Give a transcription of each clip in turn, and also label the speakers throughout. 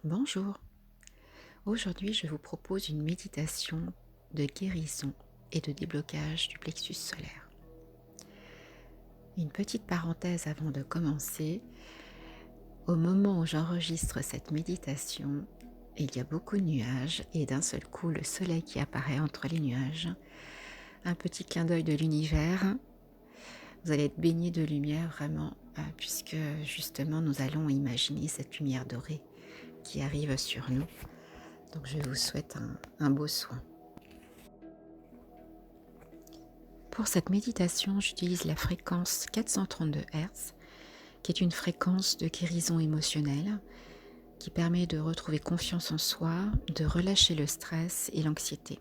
Speaker 1: Bonjour, aujourd'hui je vous propose une méditation de guérison et de déblocage du plexus solaire. Une petite parenthèse avant de commencer, au moment où j'enregistre cette méditation, il y a beaucoup de nuages et d'un seul coup le soleil qui apparaît entre les nuages, un petit clin d'œil de l'univers, vous allez être baigné de lumière vraiment puisque justement nous allons imaginer cette lumière dorée qui arrive sur nous. Donc je vous souhaite un beau soin. Pour cette méditation, j'utilise la fréquence 432 Hz, qui est une fréquence de guérison émotionnelle qui permet de retrouver confiance en soi, de relâcher le stress et l'anxiété.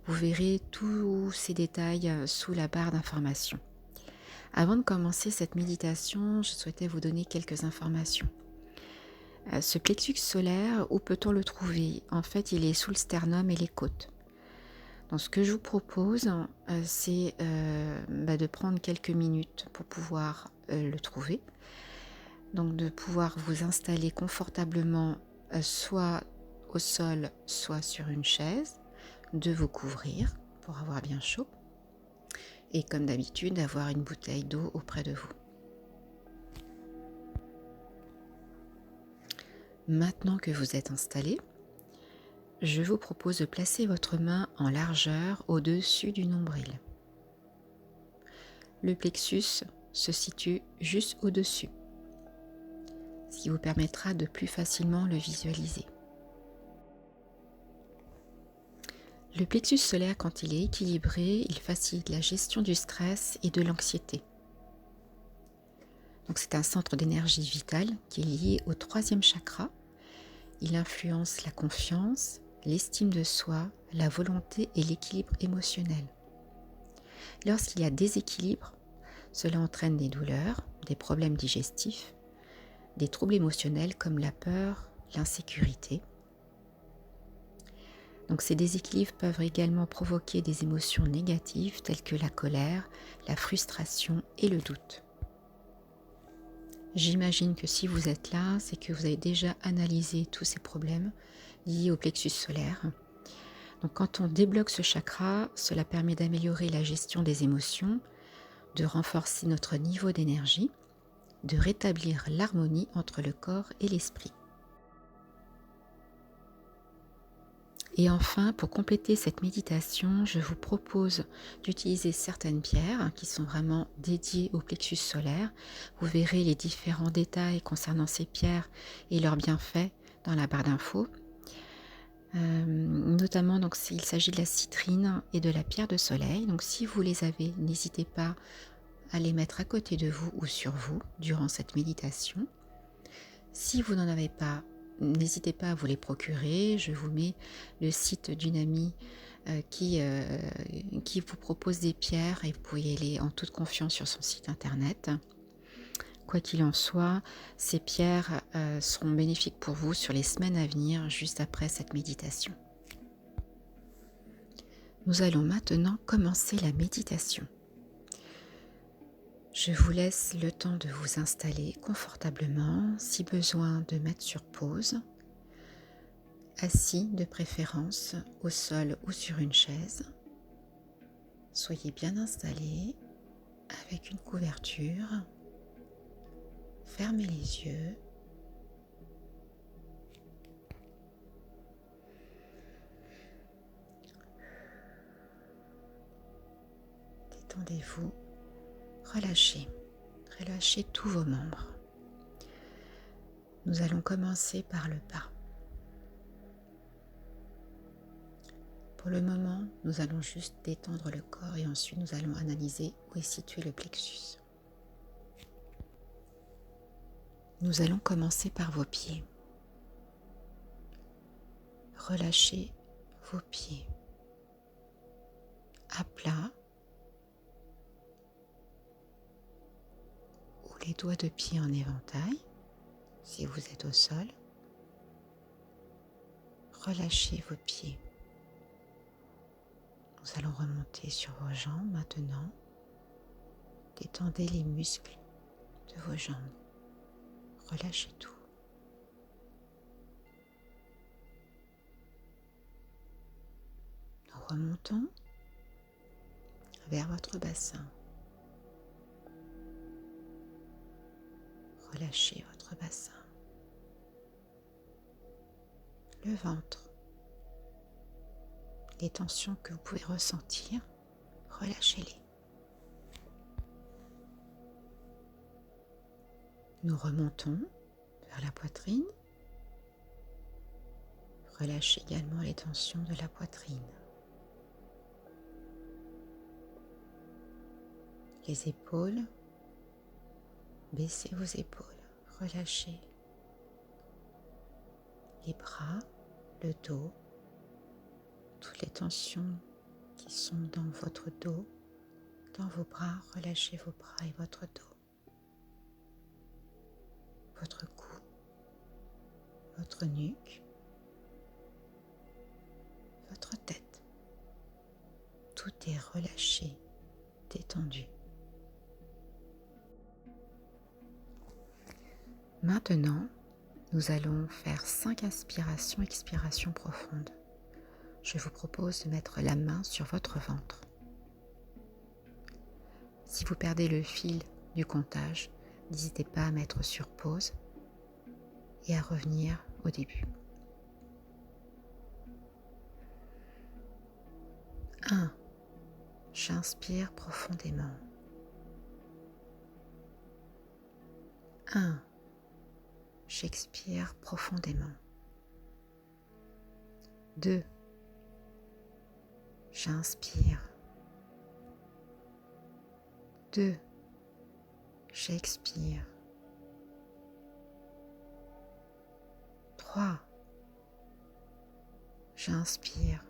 Speaker 1: Vous verrez tous ces détails sous la barre d'informations. Avant de commencer cette méditation, je souhaitais vous donner quelques informations. Ce plexus solaire, où peut-on le trouver? En fait, il est sous le sternum et les côtes. Donc, ce que je vous propose, c'est de prendre quelques minutes pour pouvoir le trouver. Donc, de pouvoir vous installer confortablement, soit au sol, soit sur une chaise, de vous couvrir pour avoir bien chaud. Et comme d'habitude, d'avoir une bouteille d'eau auprès de vous. Maintenant que vous êtes installé, je vous propose de placer votre main en largeur au-dessus du nombril. Le plexus se situe juste au-dessus, ce qui vous permettra de plus facilement le visualiser. Le plexus solaire, quand il est équilibré, il facilite la gestion du stress et de l'anxiété. Donc c'est un centre d'énergie vitale qui est lié au troisième chakra. Il influence la confiance, l'estime de soi, la volonté et l'équilibre émotionnel. Lorsqu'il y a déséquilibre, cela entraîne des douleurs, des problèmes digestifs, des troubles émotionnels comme la peur, l'insécurité. Donc ces déséquilibres peuvent également provoquer des émotions négatives telles que la colère, la frustration et le doute. J'imagine que si vous êtes là, c'est que vous avez déjà analysé tous ces problèmes liés au plexus solaire. Donc quand on débloque ce chakra, cela permet d'améliorer la gestion des émotions, de renforcer notre niveau d'énergie, de rétablir l'harmonie entre le corps et l'esprit. Et enfin, pour compléter cette méditation, je vous propose d'utiliser certaines pierres qui sont vraiment dédiées au plexus solaire. Vous verrez les différents détails concernant ces pierres et leurs bienfaits dans la barre d'infos. Notamment, donc, il s'agit de la citrine et de la pierre de soleil. Donc, si vous les avez, n'hésitez pas à les mettre à côté de vous ou sur vous durant cette méditation. Si vous n'en avez pas, n'hésitez pas à vous les procurer. Je vous mets le site d'une amie qui vous propose des pierres et vous pouvez y aller en toute confiance sur son site internet. Quoi qu'il en soit, ces pierres seront bénéfiques pour vous sur les semaines à venir, juste après cette méditation. Nous allons maintenant commencer la méditation. Je vous laisse le temps de vous installer confortablement, si besoin de mettre sur pause, assis de préférence au sol ou sur une chaise. Soyez bien installés avec une couverture. Fermez les yeux. Détendez-vous. Relâchez tous vos membres. Nous allons commencer par le bas. Pour le moment, nous allons juste détendre le corps et ensuite nous allons analyser où est situé le plexus. Nous allons commencer par vos pieds. Relâchez vos pieds à plat ou les doigts de pied en éventail si vous êtes au sol. Relâchez vos pieds. Nous allons remonter sur vos jambes maintenant. Détendez les muscles de vos jambes. Relâchez tout. remontons vers votre bassin. Relâchez votre bassin. Le ventre. Les tensions que vous pouvez ressentir, relâchez-les. Nous remontons vers la poitrine. Relâchez également les tensions de la poitrine. Les épaules. Baissez vos épaules. Relâchez. Les bras, le dos. Toutes les tensions qui sont dans votre dos, dans vos bras, relâchez vos bras et votre dos. Votre cou, votre nuque, votre tête. Tout est relâché, détendu. Maintenant, nous allons faire 5 inspirations, expirations profondes. Je vous propose de mettre la main sur votre ventre. Si vous perdez le fil du comptage, n'hésitez pas à mettre sur pause et à revenir au début. 1. J'inspire profondément. 1. J'expire profondément. 2. J'inspire. 2. J'expire. 3. J'inspire.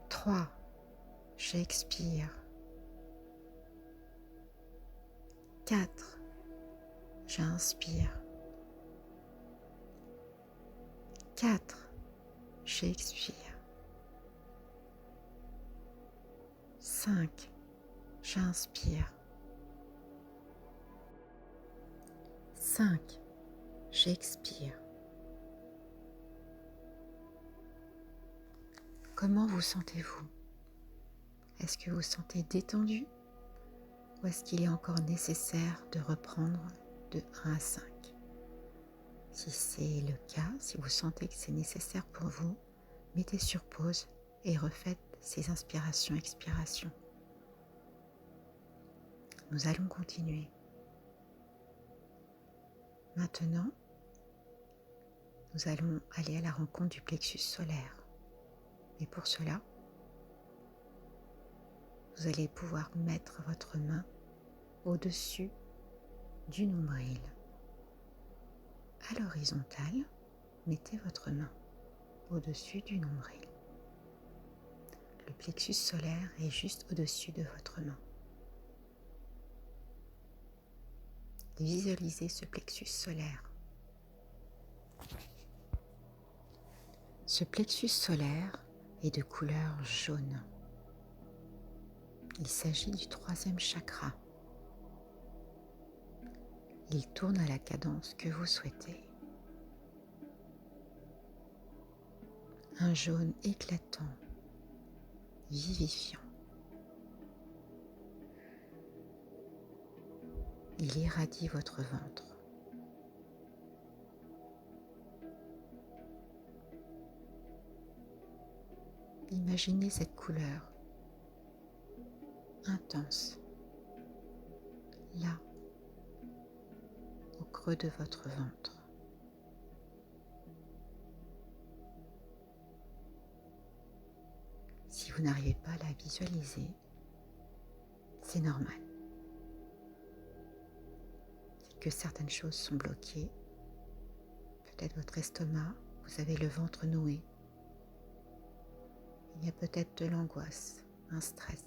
Speaker 1: 3. J'expire. 4. J'inspire. 4. J'expire. 5. J'inspire. 5. J'expire. Comment vous sentez-vous? Est-ce que vous vous sentez détendu? Ou est-ce qu'il est encore nécessaire de reprendre de 1 à 5? Si c'est le cas, si vous sentez que c'est nécessaire pour vous, mettez sur pause et refaites ces inspirations, expirations. Nous allons continuer. Maintenant, nous allons aller à la rencontre du plexus solaire. Et pour cela, vous allez pouvoir mettre votre main au-dessus du nombril. À l'horizontale, mettez votre main au-dessus du nombril. Le plexus solaire est juste au-dessus de votre main. Visualisez ce plexus solaire. Ce plexus solaire est de couleur jaune. Il s'agit du 3e chakra. Il tourne à la cadence que vous souhaitez. Un jaune éclatant, vivifiant. Il irradie votre ventre. Imaginez cette couleur intense, là, au creux de votre ventre. Si vous n'arrivez pas à la visualiser, c'est normal. C'est que certaines choses sont bloquées. Peut-être votre estomac, vous avez le ventre noué. Il y a peut-être de l'angoisse, un stress.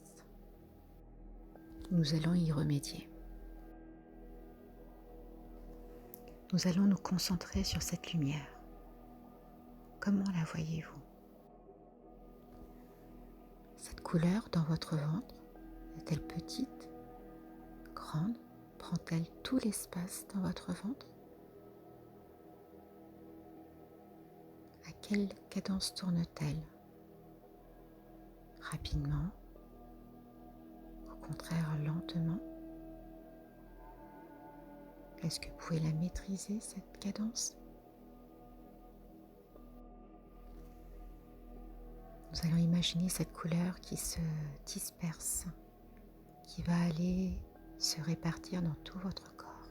Speaker 1: Nous allons y remédier. Nous allons nous concentrer sur cette lumière. Comment la voyez-vous? Cette couleur dans votre ventre, est-elle petite, grande? Prend-elle tout l'espace dans votre ventre? À quelle cadence tourne-t-elle? Rapidement? Au contraire, lentement? Est-ce que vous pouvez la maîtriser, cette cadence? Nous allons imaginer cette couleur qui se disperse, qui va aller se répartir dans tout votre corps.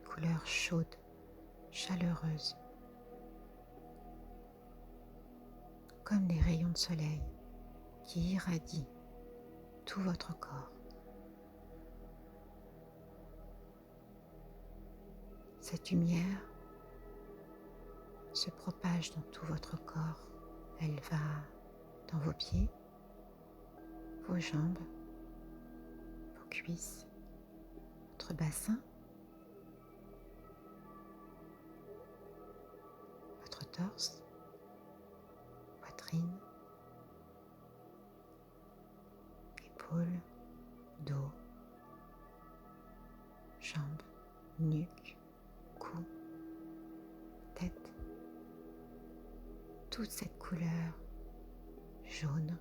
Speaker 1: Couleur chaude, chaleureuse, comme des rayons de soleil qui irradient tout votre corps. Cette lumière se propage dans tout votre corps. Elle va dans vos pieds, vos jambes, vos cuisses, votre bassin, votre torse, poitrine, épaules, dos, jambes, nuque, cou, tête. Toute cette couleur jaune,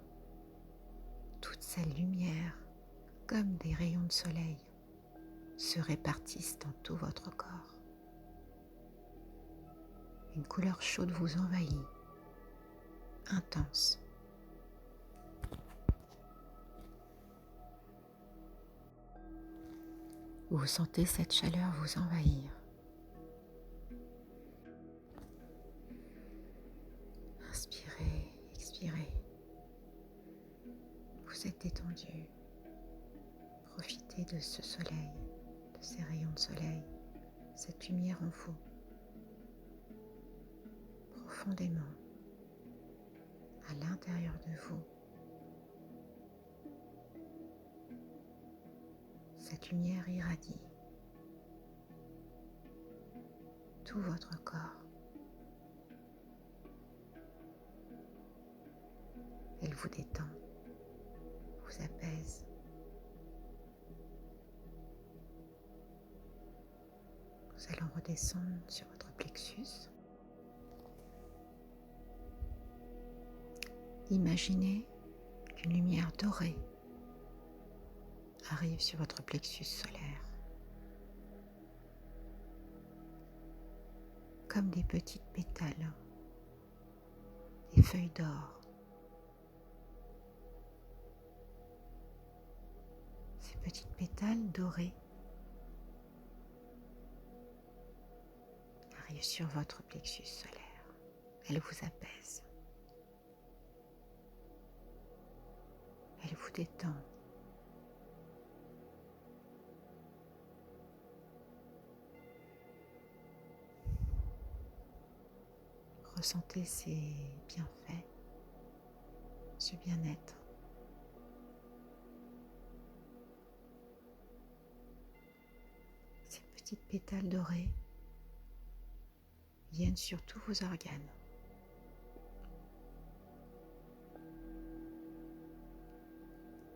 Speaker 1: toute cette lumière, comme des rayons de soleil, se répartissent dans tout votre corps. Une couleur chaude vous envahit, intense. Vous sentez cette chaleur vous envahir. Inspirez, expirez. Vous êtes détendu. Profitez de ce soleil, de ces rayons de soleil, cette lumière en vous. Profondément, à l'intérieur de vous. Cette lumière irradie tout votre corps. Elle vous détend, vous apaise. Nous allons redescendre sur votre plexus. Imaginez qu'une lumière dorée arrive sur votre plexus solaire. Comme des petites pétales, des feuilles d'or. Ces petites pétales dorées arrivent sur votre plexus solaire. Elles vous apaisent. Elles vous détendent. Ressentez ces bienfaits, ce bien-être. Ces petites pétales dorées viennent sur tous vos organes.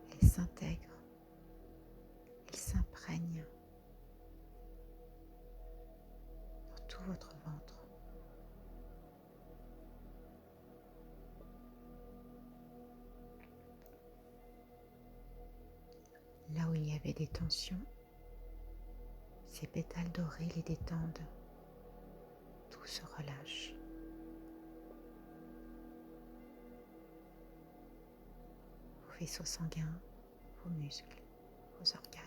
Speaker 1: Elles s'intègrent, elles s'imprègnent dans tout votre ventre. Là où il y avait des tensions, ces pétales dorés les détendent. Tout se relâche. Vos vaisseaux sanguins, vos muscles, vos organes.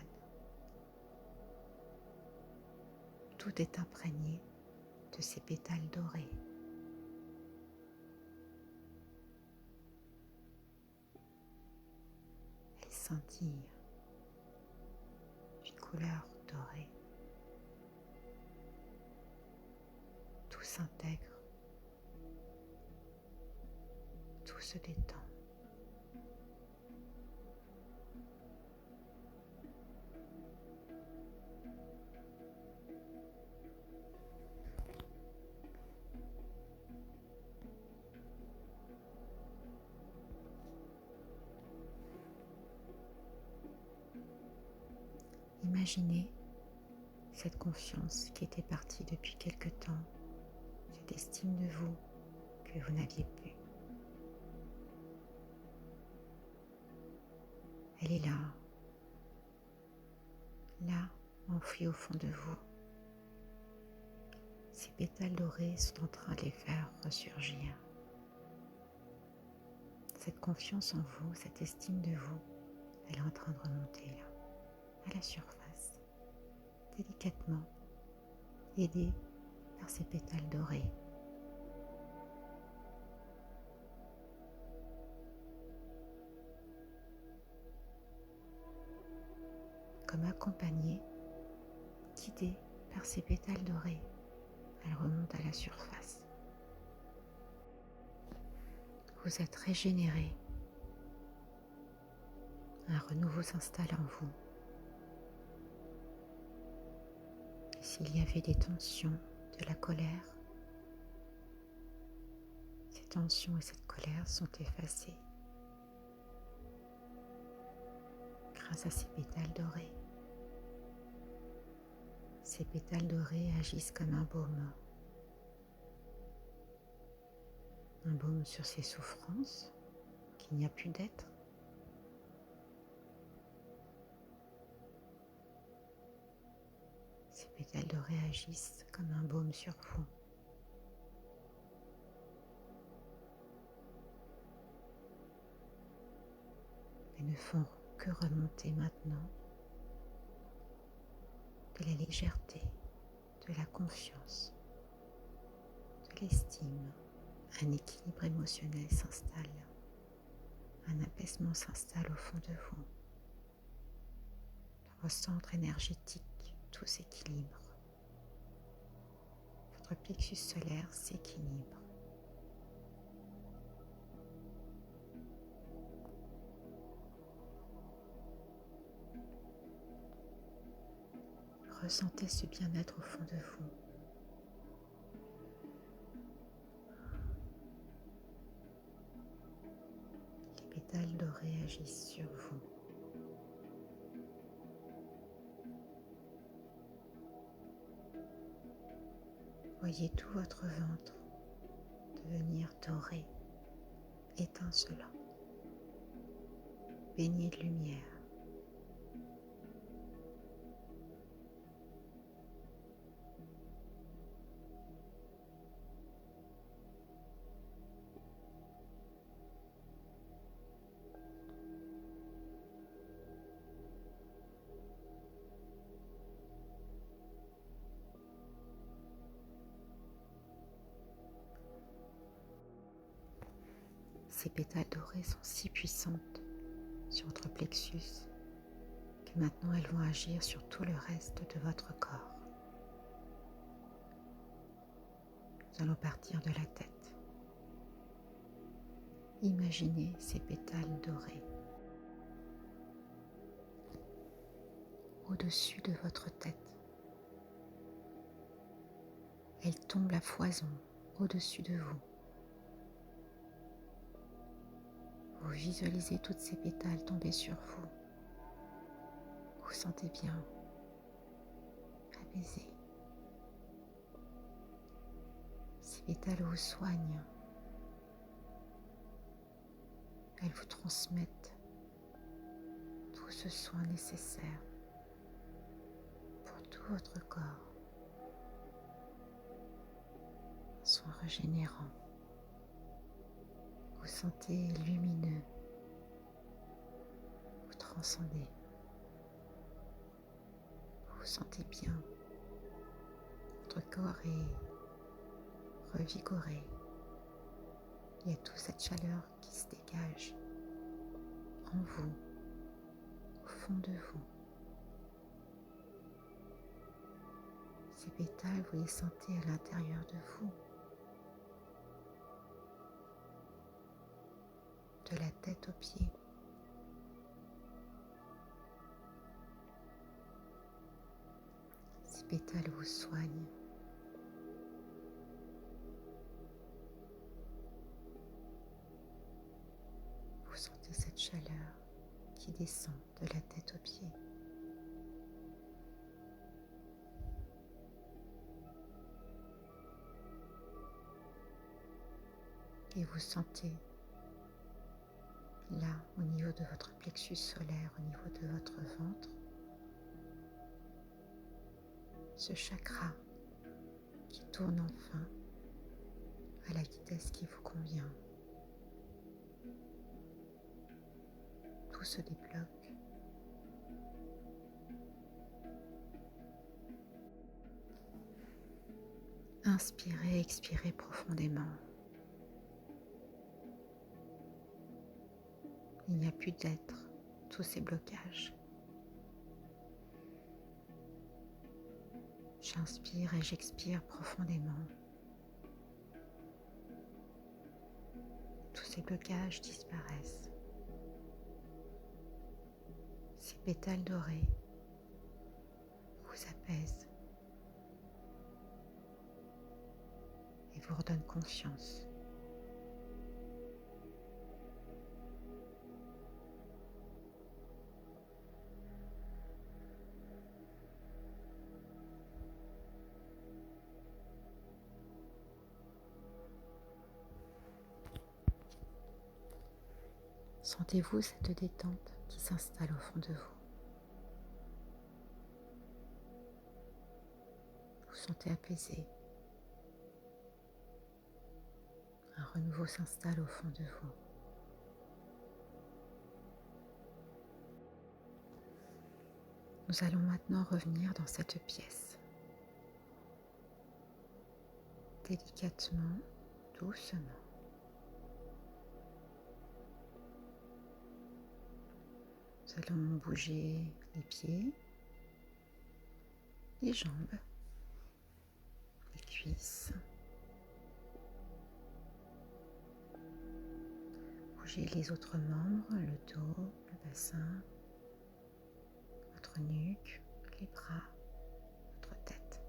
Speaker 1: Tout est imprégné de ces pétales dorés. Elles scintillent d'une couleur dorée. Tout s'intègre, tout se détend. Imaginez cette confiance qui était partie depuis quelque temps cette estime de vous que vous n'aviez plus. Elle est là, enfouie au fond de vous. Ces pétales dorés sont en train de les faire ressurgir. Cette confiance en vous, cette estime de vous, elle est en train de remonter là, à la surface, délicatement, aidée par ces pétales dorés. Comme accompagnée, guidée par ces pétales dorés, elle remonte à la surface. Vous êtes régénéré. Un renouveau s'installe en vous. Et s'il y avait des tensions, de la colère, ces tensions et cette colère sont effacées grâce à ces pétales dorés. Ces pétales dorés agissent comme un baume sur ces souffrances, qu'il n'y a plus d'être. Ces pétales dorés agissent comme un baume sur vous. Et ne font que remonter maintenant de la légèreté, de la confiance, de l'estime. Un équilibre émotionnel s'installe, un apaisement s'installe au fond de vous. Dans vos centres énergétiques, tout s'équilibre. Votre plexus solaire s'équilibre. Ressentez ce bien-être au fond de vous. Les pétales dorés agissent sur vous. Voyez tout votre ventre devenir doré, étincelant, baigné de lumière. Ces pétales dorés sont si puissantes sur votre plexus que maintenant elles vont agir sur tout le reste de votre corps. Nous allons partir de la tête. Imaginez ces pétales dorés au-dessus de votre tête. Elles tombent à foison au-dessus de vous. Vous visualisez toutes ces pétales tomber sur vous. Vous vous sentez bien, apaisé. Ces pétales vous soignent. Elles vous transmettent tout ce soin nécessaire pour tout votre corps. Un soin régénérant. Vous sentez lumineux. Vous transcendez. Vous vous sentez bien. Votre corps est revigoré. Il y a toute cette chaleur qui se dégage en vous, au fond de vous. Ces pétales, vous les sentez à l'intérieur de vous, de la tête aux pieds. Ces pétales vous soignent. Vous sentez cette chaleur qui descend de la tête aux pieds. et vous sentez là, au niveau de votre plexus solaire, au niveau de votre ventre, ce chakra qui tourne enfin à la vitesse qui vous convient. Tout se débloque. Inspirez, expirez profondément. Il n'y a plus d'être, tous ces blocages. J'inspire et j'expire profondément. Tous ces blocages disparaissent. Ces pétales dorés vous apaisent et vous redonnent confiance. Sentez-vous cette détente qui s'installe au fond de vous. Vous sentez apaisé. Un renouveau s'installe au fond de vous. Nous allons maintenant revenir dans cette pièce. Délicatement, doucement. Nous allons bouger les pieds, les jambes, les cuisses. Bougez les autres membres, le dos, le bassin, votre nuque, les bras, votre tête.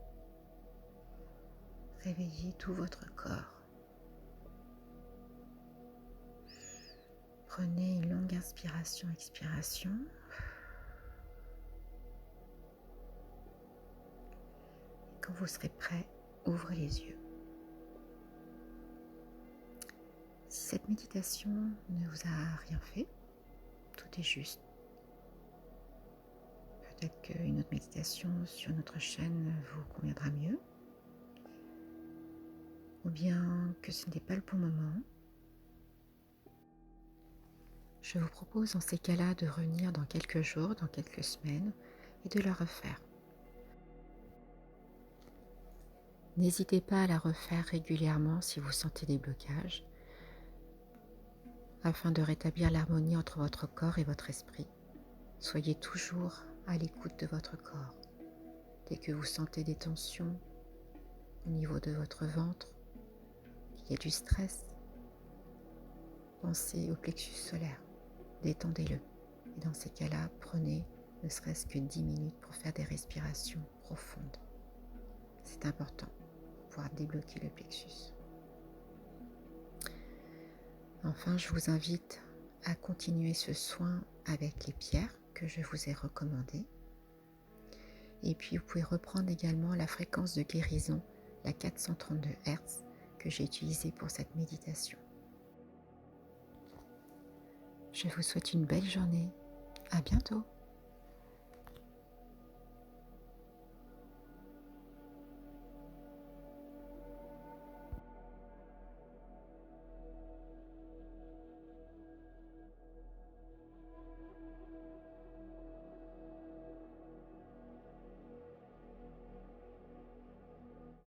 Speaker 1: Réveillez tout votre corps. Prenez une longue inspiration, expiration. Et quand vous serez prêt, ouvrez les yeux. Si cette méditation ne vous a rien fait, tout est juste. Peut-être qu'une autre méditation sur notre chaîne vous conviendra mieux. Ou bien que ce n'est pas le bon moment. Je vous propose dans ces cas-là de revenir dans quelques jours, dans quelques semaines et de la refaire. N'hésitez pas à la refaire régulièrement si vous sentez des blocages, afin de rétablir l'harmonie entre votre corps et votre esprit. Soyez toujours à l'écoute de votre corps. Dès que vous sentez des tensions au niveau de votre ventre, qu'il y a du stress, pensez au plexus solaire, détendez-le. Et dans ces cas-là, prenez ne serait-ce que 10 minutes pour faire des respirations profondes. C'est important pour pouvoir débloquer le plexus. Enfin, je vous invite à continuer ce soin avec les pierres que je vous ai recommandées. Et puis, vous pouvez reprendre également la fréquence de guérison, la 432 Hz, que j'ai utilisée pour cette méditation. Je vous souhaite une belle journée. À bientôt.